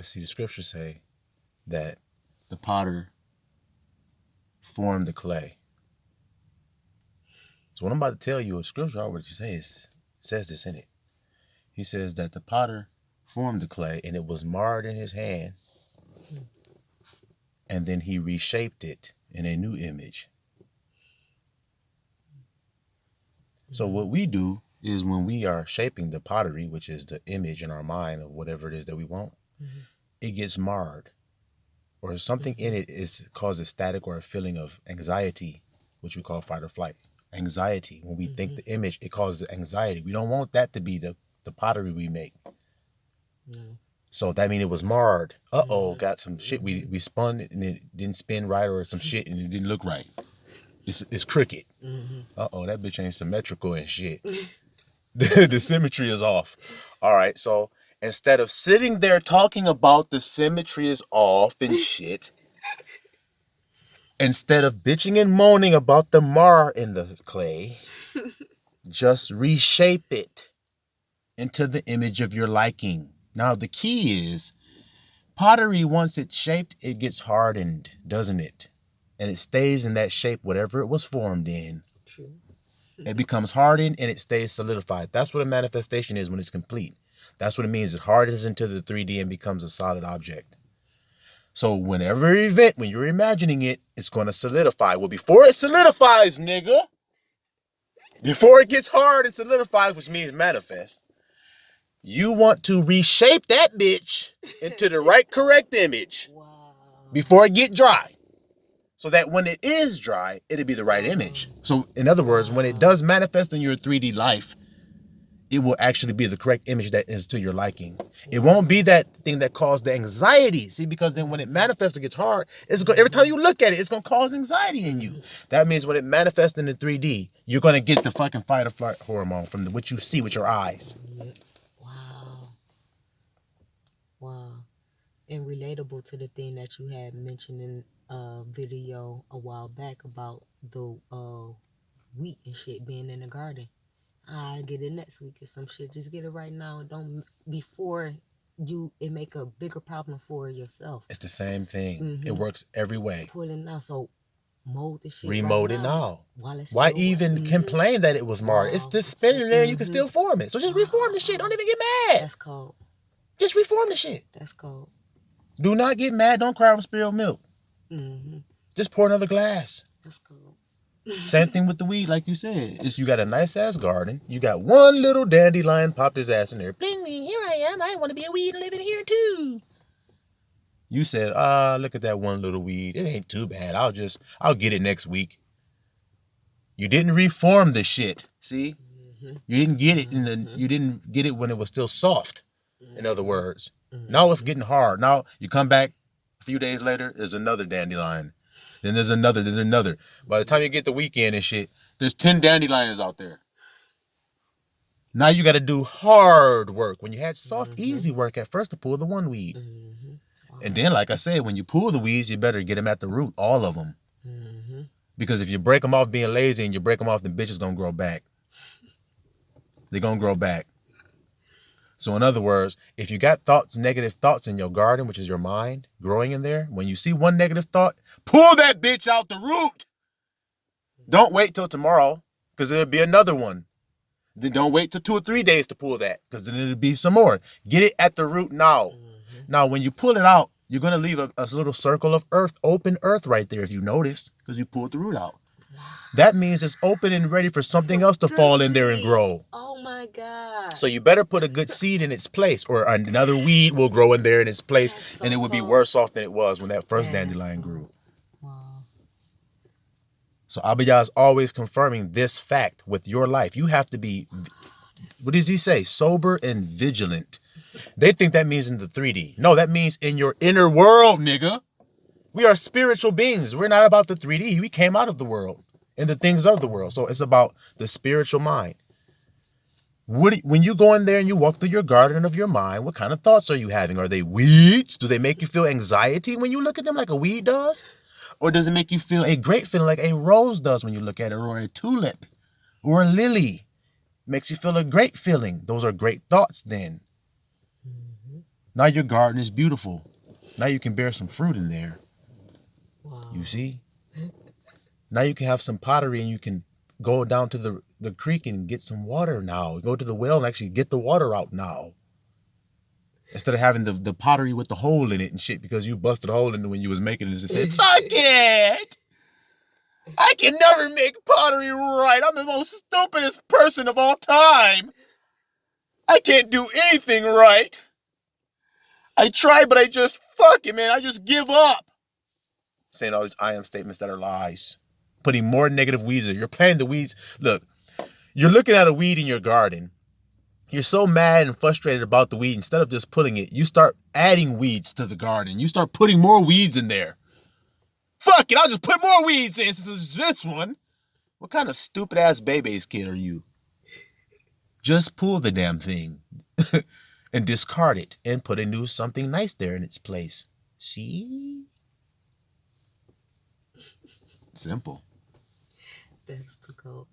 But see, the scriptures say that the potter formed the clay. So what I'm about to tell you, a scripture already says this in it. He says that the potter formed the clay and it was marred in his hand, and then he reshaped it in a new image. So what we do is when we are shaping the pottery, which is the image in our mind of whatever it is that we want, it gets marred, or something in it causes static or a feeling of anxiety, which we call fight or flight. Anxiety. When we think the image, it causes anxiety. We don't want that to be the pottery we make. So that means it was marred. Got some shit. We spun it and it didn't spin right, or some shit and it didn't look right. It's crooked. That bitch ain't symmetrical and shit. The symmetry is off. All right, so instead of sitting there talking about the symmetry is off and shit, instead of bitching and moaning about the mar in the clay, just reshape it into the image of your liking. Now, the key is pottery, once it's shaped, it gets hardened, doesn't it? And it stays in that shape, whatever it was formed in. True. It becomes hardened and it stays solidified. That's what a manifestation is when it's complete. That's what it means. It hardens into the 3D and becomes a solid object. So whenever event, when you're imagining it, it's going to solidify. Well, before it solidifies, nigga, before it gets hard and solidifies, which means manifest, you want to reshape that bitch into the right correct image before it get dry. So that when it is dry, it'll be the right image. So in other words, when it does manifest in your 3D life, it will actually be the correct image that is to your liking. It won't be that thing that caused the anxiety. See, because then when it manifests or gets hard, every time you look at it, it's going to cause anxiety in you. That means when it manifests in the 3D, you're going to get the fucking fight or flight hormone from what you see with your eyes. Wow. And relatable to the thing that you had mentioned in a video a while back about the wheat and shit being in the garden. I get it next week or some shit. Just get it right now. Don't before it make a bigger problem for yourself. It's the same thing. It works every way. Put it now, so mold the shit. Remold right it now. Why even complain that it was marred? It's just spinning there and you can still form it. So just reform the shit. Don't even get mad. That's cold. Just reform the shit. That's cold. Do not get mad. Don't cry over spilled milk. Just pour another glass. That's cold. Same thing with the weed, like you said. You got a nice ass garden. You got one little dandelion popped his ass in there. Bling, here I am. I want to be a weed living here too. You said, look at that one little weed. It ain't too bad. I'll get it next week. You didn't reform the shit. See? You didn't get it you didn't get it when it was still soft. In other words. Now it's getting hard. Now you come back a few days later, there's another dandelion. Then there's another. By the time you get the weekend and shit, there's 10 dandelions out there. Now you got to do hard work. When you had soft, easy work at first to pull the one weed. And then, like I said, when you pull the weeds, you better get them at the root, all of them. Because if you break them off being lazy and you break them off, the bitch is going to grow back. They're going to grow back. So in other words, if you got negative thoughts in your garden, which is your mind growing in there, when you see one negative thought, pull that bitch out the root. Don't wait till tomorrow, because there'll be another one. Then don't wait till 2 or 3 days to pull that, because then it'll be some more. Get it at the root now. Now, when you pull it out, you're going to leave a little circle of earth, open earth right there, if you noticed, because you pulled the root out. That means it's open and ready for something else to fall in there and grow. Oh my God. So you better put a good seed in its place, or another weed will grow in there in its place, and it would be worse off than it was when that first dandelion grew. Wow. So Abiyah is always confirming this fact with your life. You have to be, what does he say? Sober and vigilant. They think that means in the 3D. No, that means in your inner world, nigga. We are spiritual beings. We're not about the 3D. We came out of the world and the things of the world. So it's about the spiritual mind. When you go in there and you walk through your garden of your mind, what kind of thoughts are you having? Are they weeds? Do they make you feel anxiety when you look at them like a weed does? Or does it make you feel a great feeling like a rose does when you look at it, or a tulip, or a lily? Makes you feel a great feeling. Those are great thoughts then. Now your garden is beautiful. Now you can bear some fruit in there. Wow. You see? Now you can have some pottery and you can go down to the creek and get some water now. Go to the well and actually get the water out now. Instead of having the pottery with the hole in it and shit because you busted a hole in it when you was making it and said, fuck it! I can never make pottery right. I'm the most stupidest person of all time. I can't do anything right. I try, but I just fuck it, man. I just give up. Saying all these I am statements that are lies. Putting more negative weeds in. You're planting the weeds. Look, you're looking at a weed in your garden. You're so mad and frustrated about the weed. Instead of just pulling it, you start adding weeds to the garden. You start putting more weeds in there. Fuck it, I'll just put more weeds in since it's this one. What kind of stupid ass baby's kid are you? Just pull the damn thing and discard it and put a new something nice there in its place. See? Simple. That's too cold.